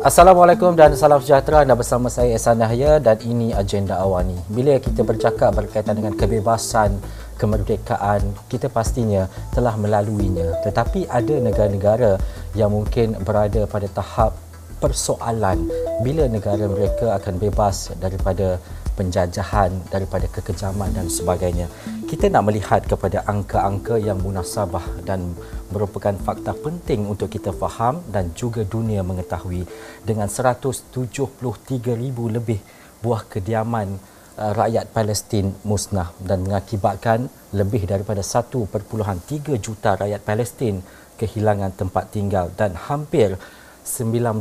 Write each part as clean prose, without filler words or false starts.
Assalamualaikum dan salam sejahtera. Anda bersama saya Ehsan Yahya dan ini Agenda Awani. Bila kita bercakap berkaitan dengan kebebasan, kemerdekaan, kita pastinya telah melaluinya. Tetapi ada negara-negara yang mungkin berada pada tahap persoalan bila negara mereka akan bebas daripada penjajahan, daripada kekejaman dan sebagainya. Kita nak melihat kepada angka-angka yang munasabah dan merupakan fakta penting untuk kita faham dan juga dunia mengetahui. Dengan 173,000 lebih buah kediaman rakyat Palestin musnah dan mengakibatkan lebih daripada 1.3 juta rakyat Palestin kehilangan tempat tinggal dan hampir 19,000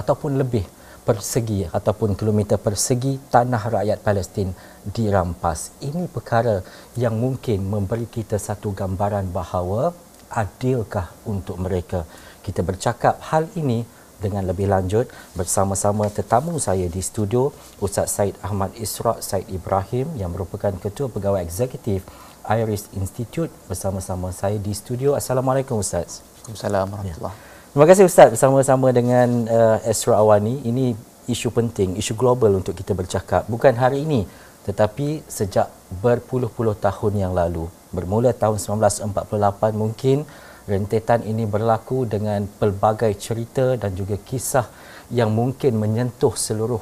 ataupun lebih persegi ataupun kilometer persegi tanah rakyat Palestin dirampas. Ini perkara yang mungkin memberi kita satu gambaran bahawa adilkah untuk mereka. Kita bercakap hal ini dengan lebih lanjut bersama-sama tetamu saya di studio, Ustaz Syed Ahmad Israq Syed Ibrahim yang merupakan Ketua Pegawai Eksekutif Iris Institute bersama-sama saya di studio. Assalamualaikum Ustaz. Waalaikumsalam warahmatullahi. Terima kasih Ustaz bersama-sama dengan Esra Awani. Ini isu penting, isu global untuk kita bercakap. Bukan hari ini tetapi sejak berpuluh-puluh tahun yang lalu. Bermula tahun 1948 mungkin rentetan ini berlaku dengan pelbagai cerita dan juga kisah yang mungkin menyentuh seluruh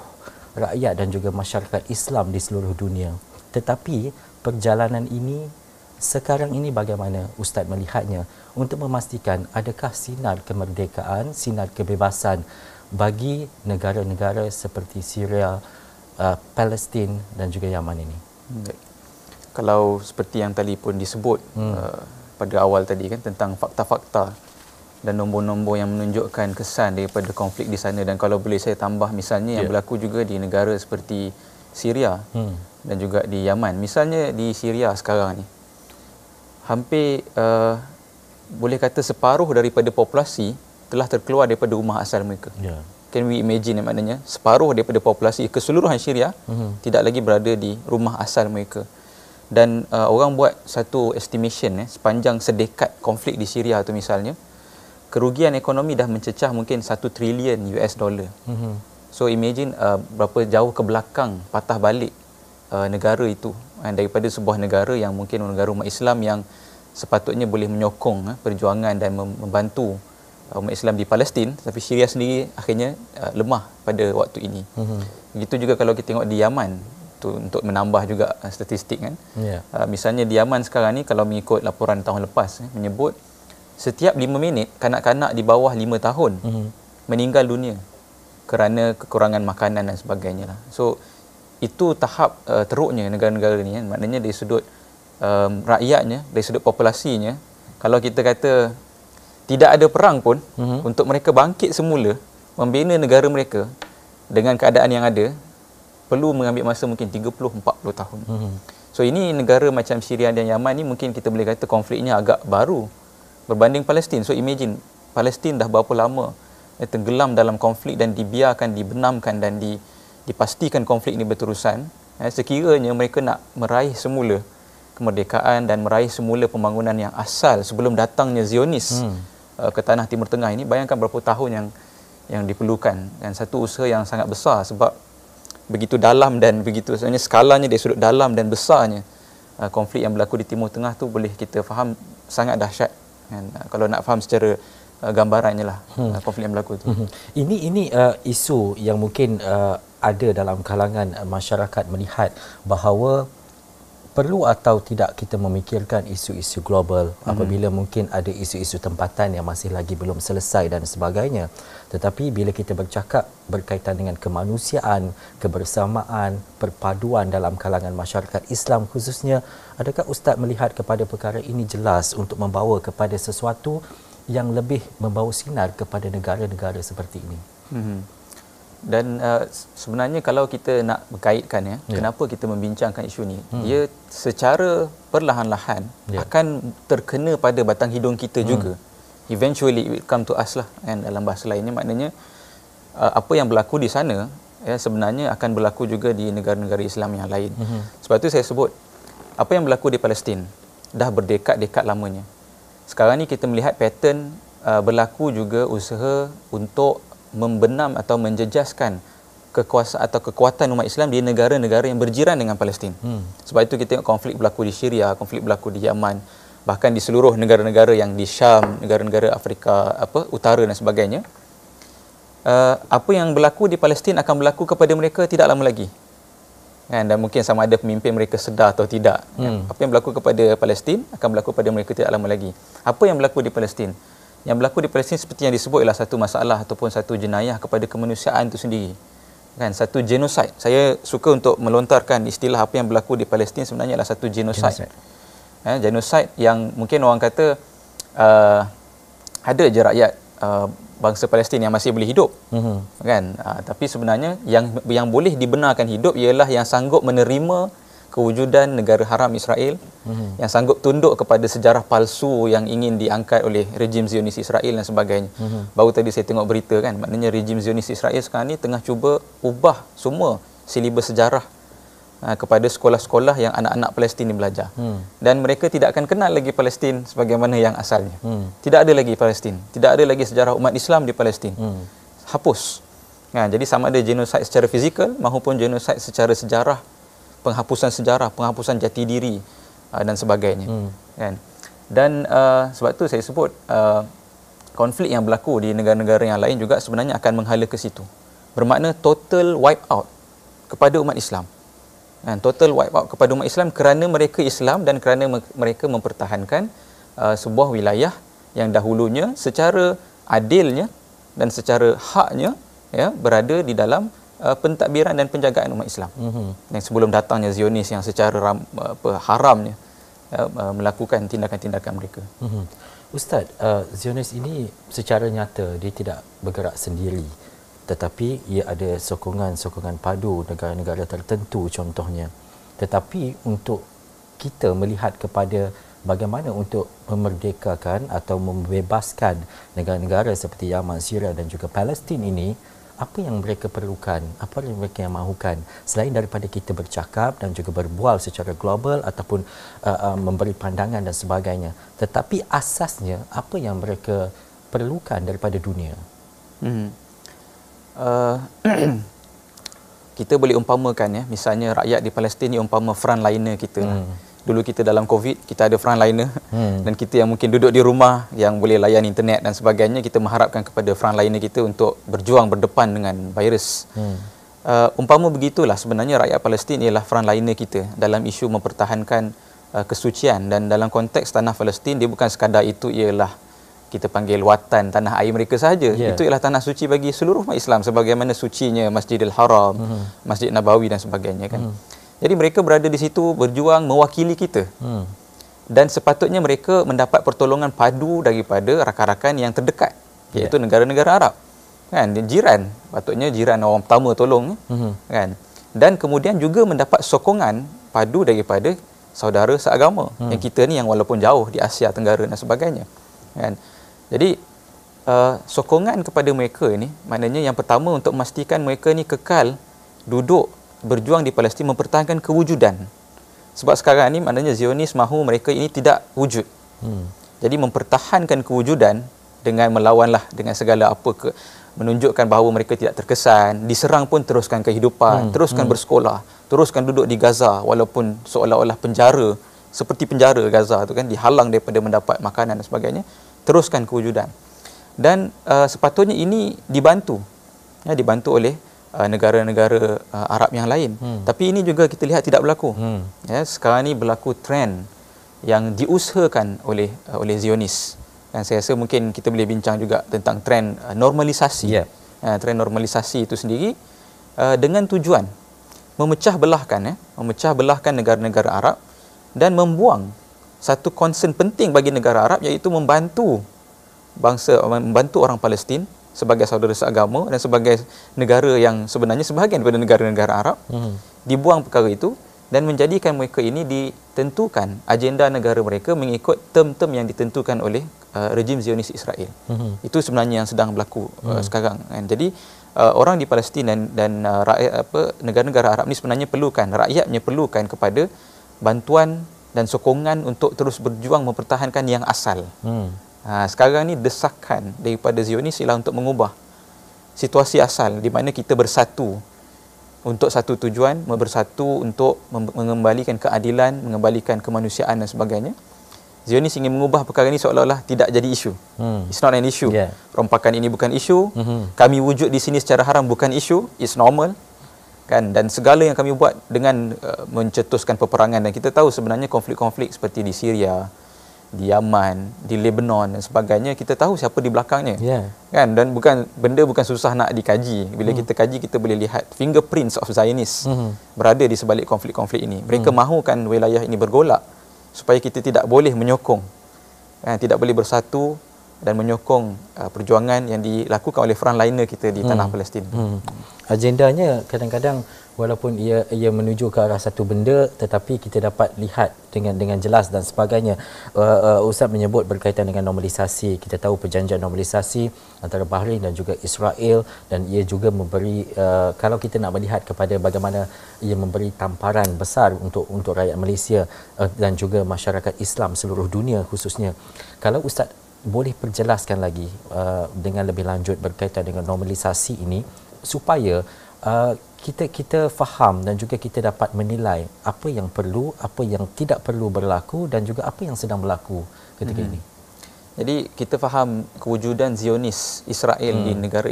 rakyat dan juga masyarakat Islam di seluruh dunia. Tetapi perjalanan ini sekarang ini bagaimana Ustaz melihatnya untuk memastikan adakah sinar kemerdekaan, sinar kebebasan bagi negara-negara seperti Syria, Palestin dan juga Yaman ini? Kalau seperti yang tadi pun disebut pada awal tadi kan tentang fakta-fakta dan nombor-nombor yang menunjukkan kesan daripada konflik di sana, dan kalau boleh saya tambah misalnya yang berlaku juga di negara seperti Syria dan juga di Yaman. Misalnya di Syria sekarang ni hampir boleh kata separuh daripada populasi telah terkeluar daripada rumah asal mereka. Can we imagine, maknanya separuh daripada populasi keseluruhan Syria tidak lagi berada di rumah asal mereka. Dan orang buat satu estimation sepanjang sedekat konflik di Syria tu misalnya, kerugian ekonomi dah mencecah mungkin 1 trilion US dollar. So imagine berapa jauh ke belakang patah balik negara itu daripada sebuah negara yang mungkin negara umat Islam yang sepatutnya boleh menyokong perjuangan dan membantu umat Islam di Palestin, tapi Syria sendiri akhirnya lemah pada waktu ini. Begitu juga kalau kita tengok di Yaman tu, untuk menambah juga statistik kan. Misalnya di Yaman sekarang ni kalau mengikut laporan tahun lepas menyebut setiap 5 minit kanak-kanak di bawah 5 tahun meninggal dunia kerana kekurangan makanan dan sebagainya lah. So itu tahap teruknya negara-negara ni kan. Maknanya dari sudut rakyatnya, dari sudut populasinya, kalau kita kata tidak ada perang pun, untuk mereka bangkit semula membina negara mereka dengan keadaan yang ada perlu mengambil masa mungkin 30-40 tahun. So ini negara macam Syria dan Yaman ni mungkin kita boleh kata konfliknya agak baru berbanding Palestin. So imagine Palestin dah berapa lama tenggelam dalam konflik dan dibiarkan, dibenamkan dan dipastikan konflik ini berterusan. Sekiranya mereka nak meraih semula kemerdekaan dan meraih semula pembangunan yang asal sebelum datangnya Zionis ke tanah Timur Tengah ini, bayangkan berapa tahun yang diperlukan, dan satu usaha yang sangat besar sebab begitu dalam dan begitu sebenarnya skalanya dari sudut dalam dan besarnya konflik yang berlaku di Timur Tengah tu boleh kita faham sangat dahsyat. Dan kalau nak faham secara gambarannya lah konflik yang berlaku tu. Ini isu yang mungkin ada dalam kalangan masyarakat melihat bahawa perlu atau tidak kita memikirkan isu-isu global apabila mungkin ada isu-isu tempatan yang masih lagi belum selesai dan sebagainya. Tetapi bila kita bercakap berkaitan dengan kemanusiaan, kebersamaan, perpaduan dalam kalangan masyarakat Islam khususnya, adakah Ustaz melihat kepada perkara ini jelas untuk membawa kepada sesuatu yang lebih membawa sinar kepada negara-negara seperti ini? Dan sebenarnya kalau kita nak berkaitkan kenapa kita membincangkan isu ni, dia secara perlahan-lahan akan terkena pada batang hidung kita juga. Eventually it will come to us lah kan, dalam bahasa lainnya maknanya apa yang berlaku di sana sebenarnya akan berlaku juga di negara-negara Islam yang lain. Sebab tu saya sebut apa yang berlaku di Palestin dah berdekad-dekad lamanya. Sekarang ni kita melihat pattern berlaku juga usaha untuk membenam atau menjejaskan kekuasaan atau kekuatan umat Islam di negara-negara yang berjiran dengan Palestin. Sebab itu kita tengok konflik berlaku di Syria, konflik berlaku di Yaman, bahkan di seluruh negara-negara yang di Syam, negara-negara Afrika Utara dan sebagainya. Apa yang berlaku di Palestin akan berlaku kepada mereka tidak lama lagi. Kan, dan mungkin sama ada pemimpin mereka sedar atau tidak. Apa yang berlaku kepada Palestin akan berlaku pada mereka tidak lama lagi. Apa yang berlaku di Palestin? Yang berlaku di Palestin seperti yang disebut ialah satu masalah ataupun satu jenayah kepada kemanusiaan itu sendiri. Kan, satu genosid. Saya suka untuk melontarkan istilah apa yang berlaku di Palestin sebenarnya adalah satu genosid. Genosid yang mungkin orang kata ada je rakyat bangsa Palestin yang masih boleh hidup, kan? Tapi sebenarnya yang boleh dibenarkan hidup ialah yang sanggup menerima kewujudan negara haram Israel, yang sanggup tunduk kepada sejarah palsu yang ingin diangkat oleh rejim Zionis Israel dan sebagainya. Baru tadi saya tengok berita, kan, maknanya rejim Zionis Israel sekarang ni tengah cuba ubah semua silibus sejarah kepada sekolah-sekolah yang anak-anak Palestin ni belajar. Dan mereka tidak akan kenal lagi Palestin sebagaimana yang asalnya. Tidak ada lagi Palestin. Tidak ada lagi sejarah umat Islam di Palestin. Hapus. Jadi sama ada genosid secara fizikal maupun genosid secara sejarah, penghapusan sejarah, penghapusan jati diri dan sebagainya. Dan sebab tu saya sebut konflik yang berlaku di negara-negara yang lain juga sebenarnya akan menghala ke situ. Bermakna total wipe out kepada umat Islam. Total wipe out kepada umat Islam kerana mereka Islam dan kerana mereka mempertahankan sebuah wilayah yang dahulunya secara adilnya dan secara haknya berada di dalam pentadbiran dan penjagaan umat Islam. Dan sebelum datangnya Zionis yang secara haramnya melakukan tindakan-tindakan mereka. Ustaz, Zionis ini secara nyata dia tidak bergerak sendiri, tetapi ia ada sokongan-sokongan padu negara-negara tertentu contohnya. Tetapi untuk kita melihat kepada bagaimana untuk memerdekakan atau membebaskan negara-negara seperti Yaman, Syria dan juga Palestin ini, apa yang mereka perlukan, apa yang mereka mahukan selain daripada kita bercakap dan juga berbual secara global ataupun memberi pandangan dan sebagainya, tetapi asasnya apa yang mereka perlukan daripada dunia? Kita boleh umpamakan, misalnya rakyat di Palestin ni umpama frontliner kita lah. Dulu kita dalam COVID, kita ada frontliner dan kita yang mungkin duduk di rumah yang boleh layan internet dan sebagainya, kita mengharapkan kepada frontliner kita untuk berjuang berdepan dengan virus. Umpama begitulah sebenarnya rakyat Palestin ialah frontliner kita dalam isu mempertahankan kesucian, dan dalam konteks tanah Palestin dia bukan sekadar itu ialah kita panggil watan, tanah air mereka sahaja. Itu ialah tanah suci bagi seluruh umat Islam sebagaimana sucinya Masjidil Haram, Masjid Nabawi dan sebagainya, kan. Jadi mereka berada di situ berjuang mewakili kita. Dan sepatutnya mereka mendapat pertolongan padu daripada rakan-rakan yang terdekat, iaitu negara-negara Arab. Kan, jiran, patutnya jiran orang pertama tolong, kan. Dan kemudian juga mendapat sokongan padu daripada saudara seagama yang kita ni yang walaupun jauh di Asia Tenggara dan sebagainya, kan. Jadi sokongan kepada mereka ni maknanya yang pertama untuk memastikan mereka ni kekal duduk berjuang di Palestin mempertahankan kewujudan. Sebab sekarang ni maknanya Zionis mahu mereka ini tidak wujud. Jadi mempertahankan kewujudan dengan melawanlah dengan segala apa menunjukkan bahawa mereka tidak terkesan, diserang pun teruskan kehidupan, teruskan bersekolah, teruskan duduk di Gaza walaupun seolah-olah penjara, seperti penjara Gaza tu, kan, dihalang daripada mendapat makanan dan sebagainya. Teruskan kewujudan. Dan sepatutnya ini dibantu oleh negara-negara Arab yang lain. Tapi ini juga kita lihat tidak berlaku. Sekarang ni berlaku trend yang diusahakan oleh Zionis. Dan saya rasa mungkin kita boleh bincang juga tentang trend normalisasi. Trend normalisasi itu sendiri dengan tujuan memecah belahkan negara-negara Arab dan membuang satu concern penting bagi negara Arab, iaitu membantu orang Palestin sebagai saudara seagama dan sebagai negara yang sebenarnya sebahagian daripada negara-negara Arab. Dibuang perkara itu dan menjadikan mereka ini ditentukan agenda negara mereka mengikut term-term yang ditentukan oleh rejim Zionis Israel. Itu sebenarnya yang sedang berlaku sekarang, kan. Jadi orang di Palestin dan rakyat negara-negara Arab ni sebenarnya rakyatnya perlukan kepada bantuan dan sokongan untuk terus berjuang mempertahankan yang asal. Sekarang ni desakan daripada Zionis ialah untuk mengubah situasi asal di mana kita bersatu untuk satu tujuan, bersatu untuk mengembalikan keadilan, mengembalikan kemanusiaan dan sebagainya. Zionis ingin mengubah perkara ini seolah-olah tidak jadi isu. It's not an issue. Rompakan ini bukan isu. Kami wujud di sini secara haram bukan isu. It's normal. Kan? Dan segala yang kami buat dengan mencetuskan peperangan, dan kita tahu sebenarnya konflik-konflik seperti di Syria, di Yaman, di Lebanon dan sebagainya, kita tahu siapa di belakangnya. Kan? Dan benda bukan susah nak dikaji. Bila kita kaji, kita boleh lihat fingerprints of Zionists berada di sebalik konflik-konflik ini. Mereka mahukan wilayah ini bergolak supaya kita tidak boleh menyokong, tidak boleh bersatu dan menyokong perjuangan yang dilakukan oleh frontliner kita di tanah Palestin. Agendanya kadang-kadang walaupun ia menuju ke arah satu benda, tetapi kita dapat lihat dengan jelas dan sebagainya. Ustaz menyebut berkaitan dengan normalisasi. Kita tahu perjanjian normalisasi antara Bahrain dan juga Israel, dan ia juga memberi, kalau kita nak melihat kepada bagaimana ia memberi tamparan besar untuk rakyat Malaysia dan juga masyarakat Islam seluruh dunia khususnya. Kalau Ustaz boleh perjelaskan lagi dengan lebih lanjut berkaitan dengan normalisasi ini, supaya kita faham dan juga kita dapat menilai apa yang perlu, apa yang tidak perlu berlaku, dan juga apa yang sedang berlaku ketika ini. Jadi kita faham kewujudan Zionis Israel di negara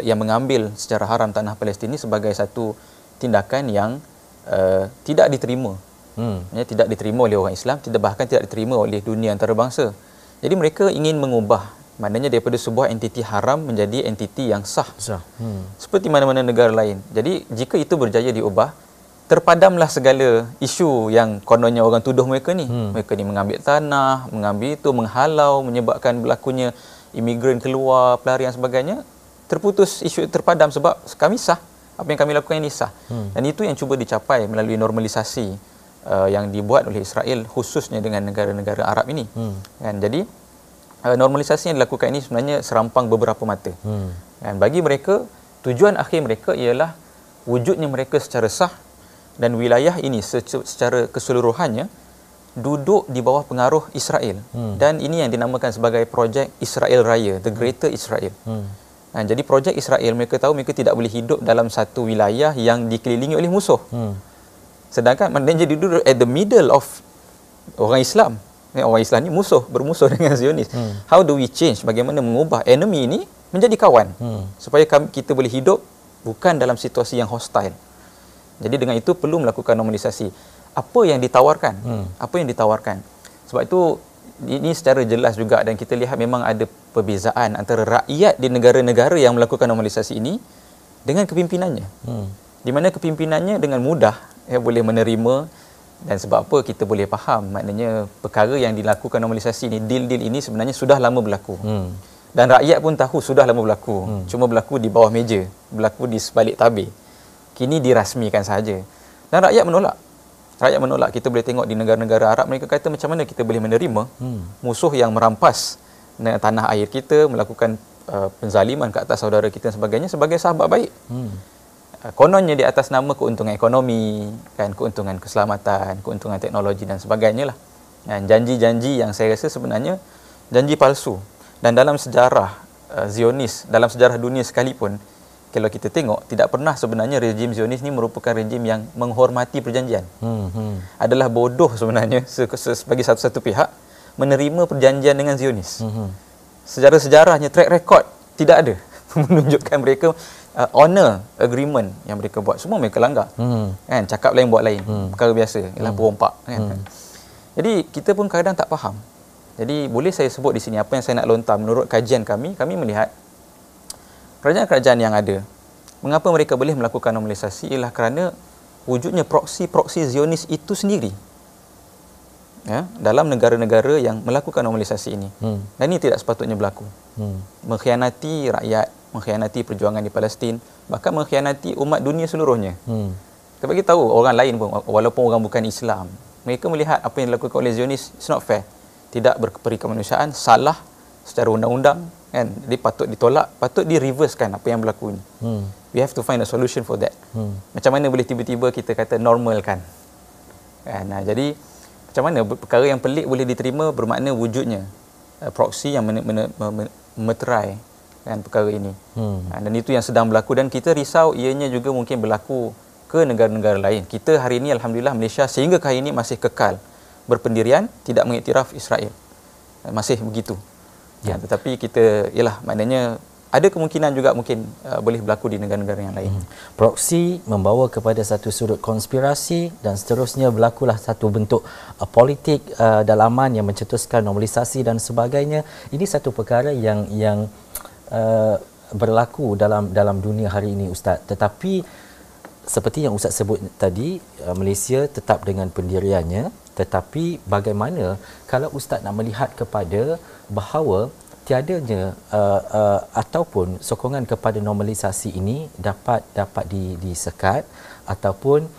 yang mengambil secara haram tanah Palestin ini sebagai satu tindakan yang tidak diterima. Tidak diterima oleh orang Islam, bahkan tidak diterima oleh dunia antarabangsa. Jadi mereka ingin mengubah, maknanya daripada sebuah entiti haram menjadi entiti yang sah. Seperti mana-mana negara lain. Jadi jika itu berjaya diubah, terpadamlah segala isu yang kononnya orang tuduh mereka ni. Mereka ni mengambil tanah, mengambil itu, menghalau, menyebabkan berlakunya imigran keluar, pelarian sebagainya. Terputus isu, terpadam sebab kami sah. Apa yang kami lakukan ini sah. Dan itu yang cuba dicapai melalui normalisasi yang dibuat oleh Israel khususnya dengan negara-negara Arab ini. Kan? Jadi normalisasi yang dilakukan ini sebenarnya serampang beberapa mata. Dan bagi mereka, tujuan akhir mereka ialah wujudnya mereka secara sah dan wilayah ini secara keseluruhannya duduk di bawah pengaruh Israel. Dan ini yang dinamakan sebagai projek Israel Raya, The Greater Israel. Jadi projek Israel, mereka tahu mereka tidak boleh hidup dalam satu wilayah yang dikelilingi oleh musuh. Sedangkan maknanya dia duduk at the middle of orang Islam. Orang Islam ni bermusuh dengan Zionis. How do we change? Bagaimana mengubah enemy ini menjadi kawan? Supaya kita boleh hidup bukan dalam situasi yang hostile. Jadi dengan itu perlu melakukan normalisasi. Apa yang ditawarkan? Apa yang ditawarkan? Sebab itu ini secara jelas juga, dan kita lihat memang ada perbezaan antara rakyat di negara-negara yang melakukan normalisasi ini dengan kepimpinannya. Di mana kepimpinannya dengan mudah boleh menerima, dan sebab apa kita boleh faham, maknanya perkara yang dilakukan normalisasi ini, deal-deal ini sebenarnya sudah lama berlaku. Dan rakyat pun tahu sudah lama berlaku. Cuma berlaku di bawah meja, berlaku di sebalik tabir. Kini dirasmikan saja. Dan rakyat menolak. Rakyat menolak. Kita boleh tengok di negara-negara Arab, mereka kata macam mana kita boleh menerima musuh yang merampas tanah air kita, melakukan penzaliman ke atas saudara kita dan sebagainya sebagai sahabat baik. Kononnya di atas nama keuntungan ekonomi, kan, keuntungan keselamatan, keuntungan teknologi dan sebagainya lah. Dan janji-janji yang saya rasa sebenarnya janji palsu. Dan dalam sejarah Zionis, dalam sejarah dunia sekalipun, kalau kita tengok, tidak pernah sebenarnya rejim Zionis ni merupakan rejim yang menghormati perjanjian. Adalah bodoh sebenarnya bagi satu-satu pihak menerima perjanjian dengan Zionis. Sejarah-sejarahnya, track record tidak ada menunjukkan mereka honor agreement yang mereka buat. Semua mereka langgar. Kan, cakap lain buat lain. Perkara biasa, ialah perompak, kan. Jadi kita pun kadang tak faham. Jadi boleh saya sebut di sini apa yang saya nak lontar menurut kajian kami melihat kerajaan-kerajaan yang ada, mengapa mereka boleh melakukan normalisasi ialah kerana wujudnya proksi-proksi Zionis itu sendiri. Dalam negara-negara yang melakukan normalisasi ini. Dan ini tidak sepatutnya berlaku. Mengkhianati rakyat, mengkhianati perjuangan di Palestin, bahkan mengkhianati umat dunia seluruhnya. Kita bagi tahu orang lain pun, walaupun orang bukan Islam, mereka melihat apa yang dilakukan oleh Zionis it's not fair, tidak berperi kemanusiaan, salah secara undang-undang, kan. Dia patut ditolak, patut di-reversekan apa yang berlaku ini. We have to find a solution for that. Macam mana boleh tiba-tiba kita kata normalkan, kan. Jadi macam mana perkara yang pelik boleh diterima bermakna wujudnya proksi yang memeterai kan perkara ini. Dan itu yang sedang berlaku dan kita risau ianya juga mungkin berlaku ke negara-negara lain. Kita hari ini alhamdulillah Malaysia sehingga ke hari ini masih kekal berpendirian tidak mengiktiraf Israel. Masih begitu. Tetapi kita maknanya ada kemungkinan juga mungkin boleh berlaku di negara-negara yang lain. Proksi membawa kepada satu sudut konspirasi dan seterusnya berlakulah satu bentuk politik dalaman yang mencetuskan normalisasi dan sebagainya. Ini satu perkara yang berlaku dalam dunia hari ini, Ustaz. Tetapi seperti yang Ustaz sebut tadi, Malaysia tetap dengan pendiriannya, tetapi bagaimana kalau Ustaz nak melihat kepada bahawa tiadanya ataupun sokongan kepada normalisasi ini dapat disekat ataupun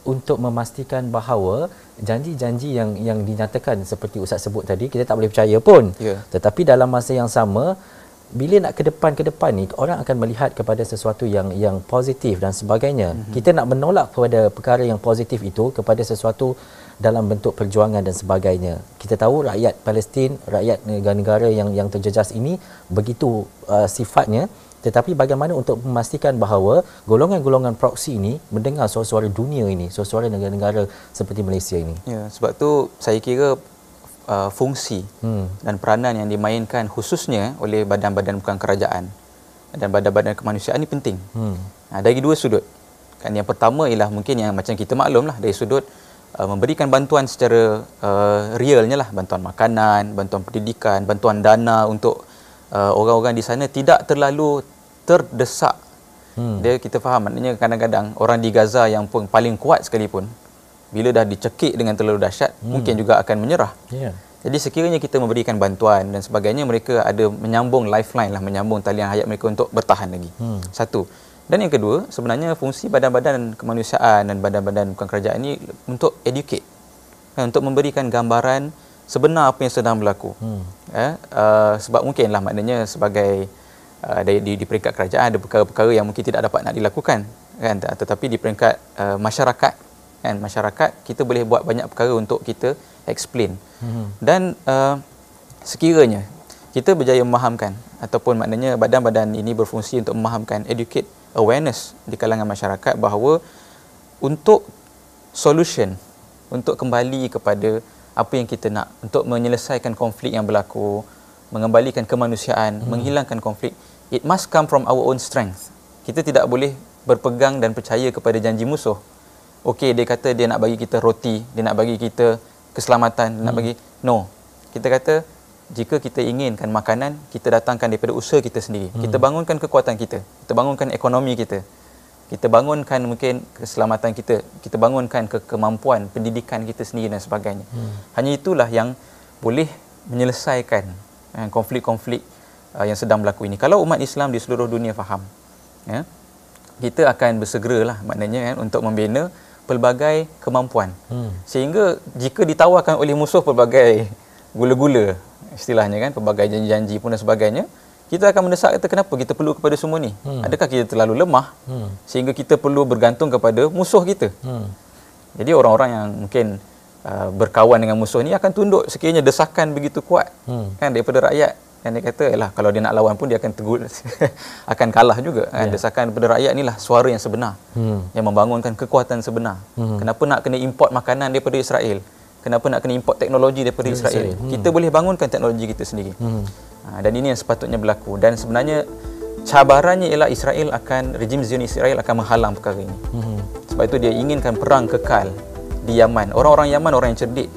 untuk memastikan bahawa janji-janji yang dinyatakan seperti Ustaz sebut tadi kita tak boleh percaya pun. Tetapi dalam masa yang sama bila nak ke depan ni orang akan melihat kepada sesuatu yang positif dan sebagainya. Kita nak menolak kepada perkara yang positif itu kepada sesuatu dalam bentuk perjuangan dan sebagainya. Kita tahu rakyat Palestin, rakyat negara-negara yang terjejas ini begitu sifatnya, tetapi bagaimana untuk memastikan bahawa golongan-golongan proksi ini mendengar suara-suara dunia ini, suara-suara negara-negara seperti Malaysia ini. Sebab tu saya kira fungsi dan peranan yang dimainkan khususnya oleh badan-badan bukan kerajaan dan badan-badan kemanusiaan ini penting. Dari dua sudut. Kan yang pertama ialah mungkin yang macam kita maklumlah dari sudut memberikan bantuan secara realnya lah, bantuan makanan, bantuan pendidikan, bantuan dana untuk orang-orang di sana tidak terlalu terdesak. Dia kita faham maknanya kadang-kadang orang di Gaza yang pun paling kuat sekalipun bila dah dicekik dengan terlalu dahsyat mungkin juga akan menyerah. Jadi sekiranya kita memberikan bantuan dan sebagainya, mereka ada menyambung lifeline lah, menyambung talian hayat mereka untuk bertahan lagi. Satu. Dan yang kedua, sebenarnya fungsi badan-badan kemanusiaan dan badan-badan bukan kerajaan ini untuk educate, untuk memberikan gambaran sebenar apa yang sedang berlaku. Sebab mungkinlah maknanya sebagai di peringkat kerajaan ada perkara-perkara yang mungkin tidak dapat nak dilakukan, kan? Tetapi di peringkat masyarakat, kan, masyarakat kita boleh buat banyak perkara untuk kita explain. Dan sekiranya kita berjaya memahamkan ataupun maknanya badan-badan ini berfungsi untuk memahamkan, educate, awareness di kalangan masyarakat bahawa untuk solution, untuk kembali kepada apa yang kita nak, untuk menyelesaikan konflik yang berlaku, mengembalikan kemanusiaan, menghilangkan konflik, it must come from our own strength. Kita tidak boleh berpegang dan percaya kepada janji musuh. Okey, dia kata dia nak bagi kita roti, dia nak bagi kita keselamatan, dia nak bagi... No. Kita kata, jika kita inginkan makanan, kita datangkan daripada usaha kita sendiri. Kita bangunkan kekuatan kita. Kita bangunkan ekonomi kita. Kita bangunkan mungkin keselamatan kita. Kita bangunkan kemampuan pendidikan kita sendiri dan sebagainya. Hanya itulah yang boleh menyelesaikan konflik-konflik yang sedang berlaku ini. Kalau umat Islam di seluruh dunia faham, kita akan bersegeralah maknanya untuk membina pelbagai kemampuan. Sehingga jika ditawarkan oleh musuh pelbagai gula-gula, istilahnya kan, pelbagai janji-janji pun dan sebagainya, kita akan mendesak kata kenapa kita perlu kepada semua ni? Adakah kita terlalu lemah sehingga kita perlu bergantung kepada musuh kita? Jadi orang-orang yang mungkin berkawan dengan musuh ni akan tunduk sekiranya desakan begitu kuat kan daripada rakyat. Kan dia kata yalah, kalau dia nak lawan pun dia akan akan kalah juga kan. Desakan daripada rakyat inilah suara yang sebenar, yang membangunkan kekuatan sebenar. Kenapa nak kena import makanan daripada Israel? Kenapa nak kena import teknologi daripada Israel? Kita boleh bangunkan teknologi kita sendiri. Dan ini yang sepatutnya berlaku. Dan sebenarnya cabarannya ialah rejim Zionis Israel akan menghalang perkara ini. Sebab itu dia inginkan perang kekal di Yaman. Orang-orang Yaman orang yang cerdik.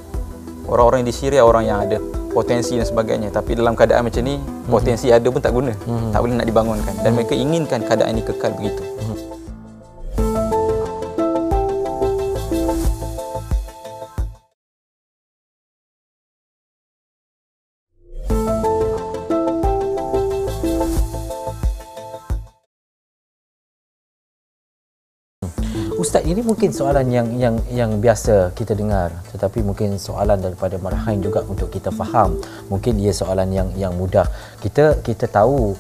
Orang-orang di Syria orang yang ada potensi dan sebagainya. Tapi dalam keadaan macam ni, potensi ada pun tak guna. Tak boleh nak dibangunkan. Dan mereka inginkan keadaan ini kekal begitu. Ustaz, ini mungkin soalan yang biasa kita dengar, tetapi mungkin soalan daripada Marhain juga untuk kita faham. Mungkin ia soalan yang mudah. Kita tahu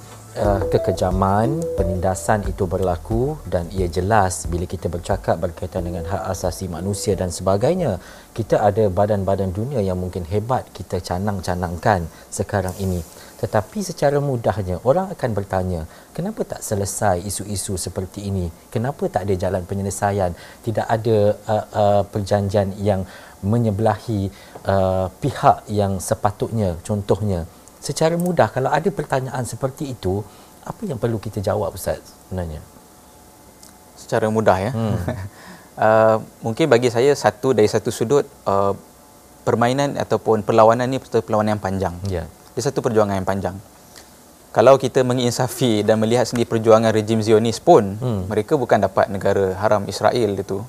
kekejaman, penindasan itu berlaku dan ia jelas bila kita bercakap berkaitan dengan hak asasi manusia dan sebagainya. Kita ada badan-badan dunia yang mungkin hebat kita canang-canangkan sekarang ini. Tetapi secara mudahnya orang akan bertanya, kenapa tak selesai isu-isu seperti ini? Kenapa tak ada jalan penyelesaian? Tidak ada perjanjian yang menyebelahi pihak yang sepatutnya. Contohnya, secara mudah kalau ada pertanyaan seperti itu, apa yang perlu kita jawab, Ustaz sebenarnya? Secara mudah ya. Mungkin bagi saya dari satu sudut permainan ataupun perlawanan ni perlawanan yang panjang. Ya. Dia satu perjuangan yang panjang. Kalau kita menginsafi dan melihat sendiri perjuangan rejim Zionis pun, mereka bukan dapat negara haram Israel itu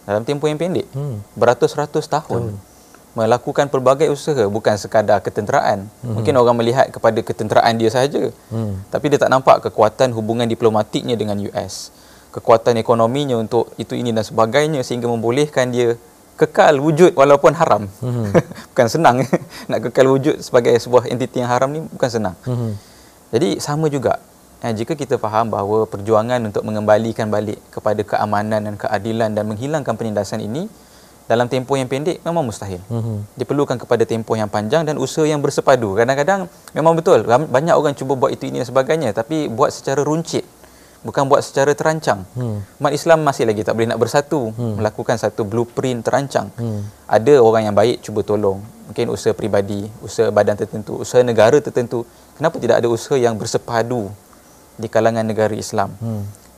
dalam tempoh yang pendek. Beratus-ratus tahun. Melakukan pelbagai usaha, bukan sekadar ketenteraan. Mungkin orang melihat kepada ketenteraan dia sahaja. Tapi dia tak nampak kekuatan hubungan diplomatiknya dengan US. Kekuatan ekonominya untuk itu, ini dan sebagainya sehingga membolehkan dia kekal wujud walaupun haram. Bukan senang. Nak kekal wujud sebagai sebuah entiti yang haram ni bukan senang. Jadi sama juga. Jika kita faham bahawa perjuangan untuk mengembalikan balik kepada keamanan dan keadilan dan menghilangkan penindasan ini dalam tempoh yang pendek memang mustahil. Diperlukan kepada tempoh yang panjang dan usaha yang bersepadu. Kadang-kadang memang betul banyak orang cuba buat itu, ini dan sebagainya, tapi buat secara runcit, bukan buat secara terancang. Umat Islam masih lagi tak boleh nak bersatu, melakukan satu blueprint terancang. Ada orang yang baik cuba tolong, mungkin usaha peribadi, usaha badan tertentu, usaha negara tertentu. Kenapa tidak ada usaha yang bersepadu di kalangan negara Islam?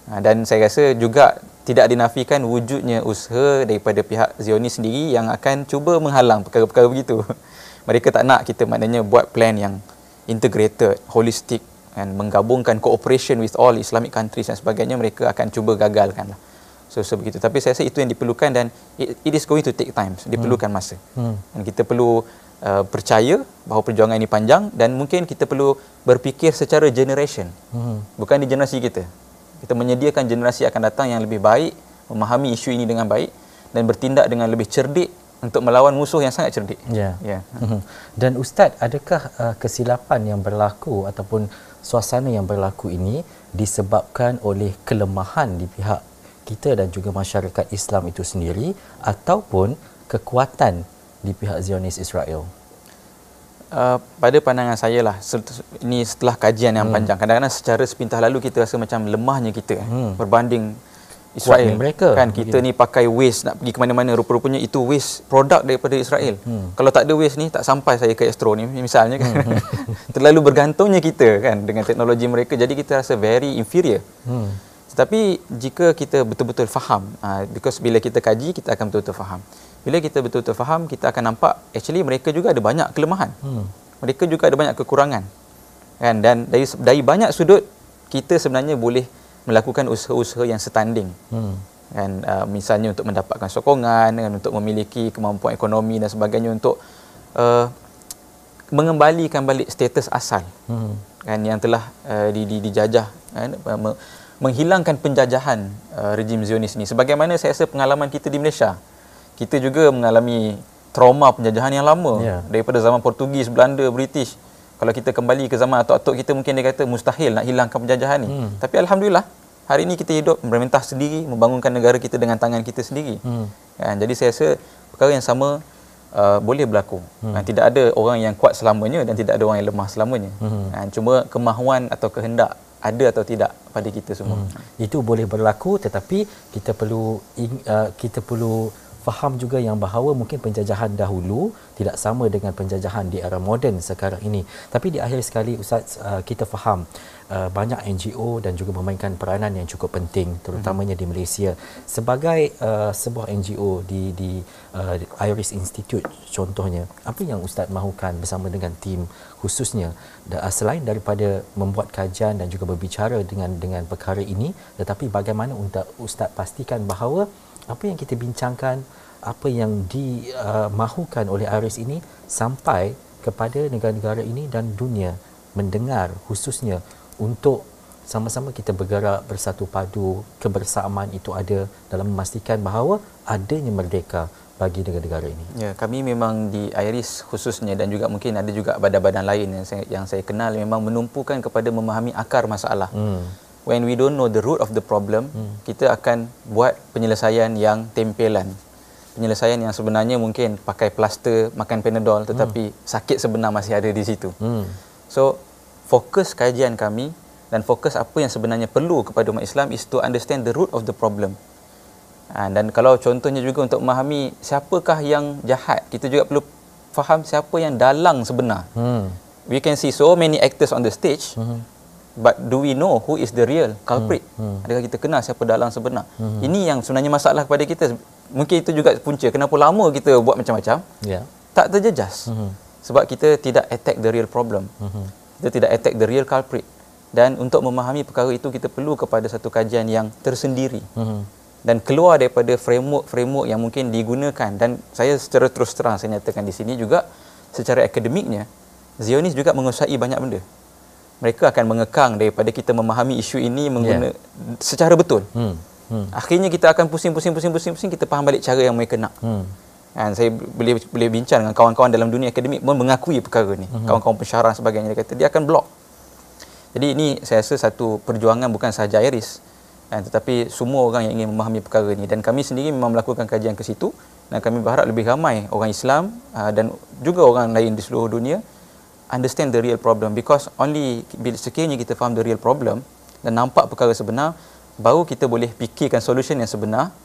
Dan saya rasa juga tidak dinafikan wujudnya usaha daripada pihak Zionis sendiri yang akan cuba menghalang perkara-perkara begitu. Mereka tak nak kita maknanya buat plan yang integrated, holistic, dan menggabungkan cooperation with all Islamic countries dan sebagainya. Mereka akan cuba gagalkan lah. So begitu. Tapi saya rasa itu yang diperlukan dan it is going to take time. Diperlukan masa. Dan kita perlu percaya bahawa perjuangan ini panjang dan mungkin kita perlu berfikir secara generation. Bukan di generasi kita. Kita menyediakan generasi akan datang yang lebih baik, memahami isu ini dengan baik dan bertindak dengan lebih cerdik untuk melawan musuh yang sangat cerdik. Dan Ustaz, adakah kesilapan yang berlaku ataupun suasana yang berlaku ini disebabkan oleh kelemahan di pihak kita dan juga masyarakat Islam itu sendiri ataupun kekuatan di pihak Zionis Israel? Pada pandangan saya lah, ini setelah kajian yang panjang, kadang-kadang secara sepintas lalu kita rasa macam lemahnya kita berbanding Israel. Mereka kan kita ni pakai waste nak pergi ke mana-mana, rupa-rupanya itu waste produk daripada Israel. Kalau tak ada waste ni tak sampai saya ke Astro ni misalnya kan. Terlalu bergantungnya kita kan dengan teknologi mereka, jadi kita rasa very inferior. Tetapi jika kita betul-betul faham, because bila kita kaji kita akan betul-betul faham. Bila kita betul-betul faham, kita akan nampak actually mereka juga ada banyak kelemahan. Mereka juga ada banyak kekurangan. Kan? Dan dari banyak sudut kita sebenarnya boleh melakukan usaha-usaha yang setanding. Kan? Misalnya untuk mendapatkan sokongan, kan? Untuk memiliki kemampuan ekonomi dan sebagainya, untuk mengembalikan balik status asal kan, yang telah dijajah, kan? Menghilangkan penjajahan rejim Zionis ini. Sebagaimana saya rasa pengalaman kita di Malaysia, kita juga mengalami trauma penjajahan yang lama daripada zaman Portugis, Belanda, British. Kalau kita kembali ke zaman atuk-atuk kita, mungkin dia kata mustahil nak hilangkan penjajahan ni. Tapi alhamdulillah hari ini kita hidup memerintah sendiri, membangunkan negara kita dengan tangan kita sendiri. Kan? Jadi saya rasa perkara yang sama boleh berlaku. Tidak ada orang yang kuat selamanya dan tidak ada orang yang lemah selamanya. Cuma kemahuan atau kehendak ada atau tidak pada kita semua. Itu boleh berlaku, tetapi kita perlu faham juga yang bahawa mungkin penjajahan dahulu tidak sama dengan penjajahan di era moden sekarang ini. Tapi di akhir sekali Ustaz, kita faham banyak NGO dan juga memainkan peranan yang cukup penting, terutamanya di Malaysia. Sebagai sebuah NGO di Iris Institute contohnya, apa yang Ustaz mahukan bersama dengan tim khususnya, selain daripada membuat kajian dan juga berbicara dengan perkara ini, tetapi bagaimana untuk Ustaz pastikan bahawa apa yang kita bincangkan, apa yang dimahukan oleh Iris ini sampai kepada negara-negara ini dan dunia mendengar, khususnya untuk sama-sama kita bergerak bersatu padu, kebersamaan itu ada dalam memastikan bahawa adanya merdeka bagi negara-negara ini? Ya, kami memang di IRIS khususnya dan juga mungkin ada juga badan-badan lain yang saya kenal memang menumpukan kepada memahami akar masalah. When we don't know the root of the problem, kita akan buat penyelesaian yang tempelan. Penyelesaian yang sebenarnya mungkin pakai plaster, makan Panadol, tetapi sakit sebenar masih ada di situ. So, fokus kajian kami dan fokus apa yang sebenarnya perlu kepada umat Islam is to understand the root of the problem. Dan kalau contohnya juga untuk memahami siapakah yang jahat, kita juga perlu faham siapa yang dalang sebenar. We can see so many actors on the stage, but do we know who is the real culprit? Adakah kita kenal siapa dalang sebenar? Ini yang sebenarnya masalah kepada kita. Mungkin itu juga punca kenapa lama kita buat macam-macam, tak terjejas. Sebab kita tidak attack the real problem. Kita tidak attack the real culprit. Dan untuk memahami perkara itu, kita perlu kepada satu kajian yang tersendiri. Dan keluar daripada framework yang mungkin digunakan. Dan saya secara terus terang saya nyatakan di sini juga, secara akademiknya, Zionis juga menguasai banyak benda. Mereka akan mengekang daripada kita memahami isu ini secara betul. Akhirnya kita akan pusing, kita faham balik cara yang mereka nak. Dan saya boleh bincang dengan kawan-kawan dalam dunia akademik pun mengakui perkara ni. Kawan-kawan pensyarah dan sebagainya, dia kata dia akan blok. Jadi ini saya rasa satu perjuangan bukan sahaja IRIS, tetapi semua orang yang ingin memahami perkara ini. Dan kami sendiri memang melakukan kajian ke situ, dan kami berharap lebih ramai orang Islam dan juga orang lain di seluruh dunia understand the real problem, because only bila sekiranya kita faham the real problem dan nampak perkara sebenar, baru kita boleh fikirkan solution yang sebenar,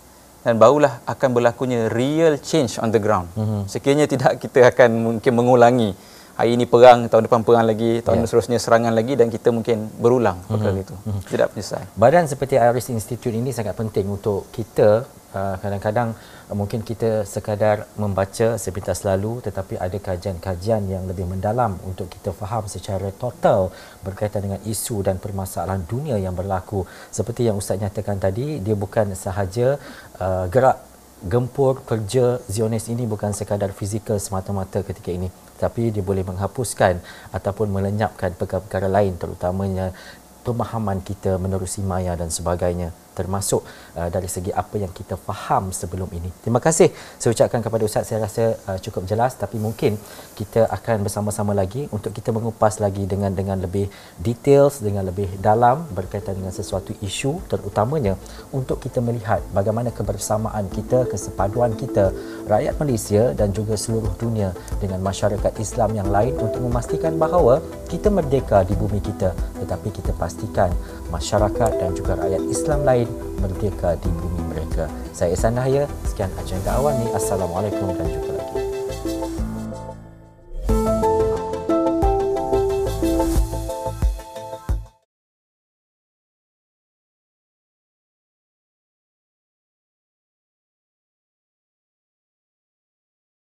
dan barulah akan berlakunya real change on the ground. Sekiranya tidak, kita akan mungkin mengulangi hari ini perang, tahun depan perang lagi, tahun seterusnya serangan lagi, dan kita mungkin berulang perkara itu. Tidak menyesal. Badan seperti IRIS Institute ini sangat penting untuk kita. Kadang-kadang mungkin kita sekadar membaca sepintas lalu, tetapi ada kajian-kajian yang lebih mendalam untuk kita faham secara total berkaitan dengan isu dan permasalahan dunia yang berlaku. Seperti yang Ustaz nyatakan tadi, dia bukan sahaja gerak gempur kerja Zionis ini bukan sekadar fizikal semata-mata ketika ini, tapi dia boleh menghapuskan ataupun melenyapkan perkara-perkara lain, terutamanya pemahaman kita menerusi maya dan sebagainya, termasuk dari segi apa yang kita faham sebelum ini. Terima kasih saya ucapkan kepada Ustaz, saya rasa cukup jelas, tapi mungkin kita akan bersama-sama lagi untuk kita mengupas lagi dengan lebih details, dengan lebih dalam berkaitan dengan sesuatu isu, terutamanya untuk kita melihat bagaimana kebersamaan kita, kesepaduan kita, rakyat Malaysia dan juga seluruh dunia dengan masyarakat Islam yang lain untuk memastikan bahawa kita merdeka di bumi kita, tetapi kita pastikan masyarakat dan juga rakyat Islam lain merdeka di bumi mereka. Saya Ihsan Nahya, sekian agenda awal ni. Assalamualaikum dan juga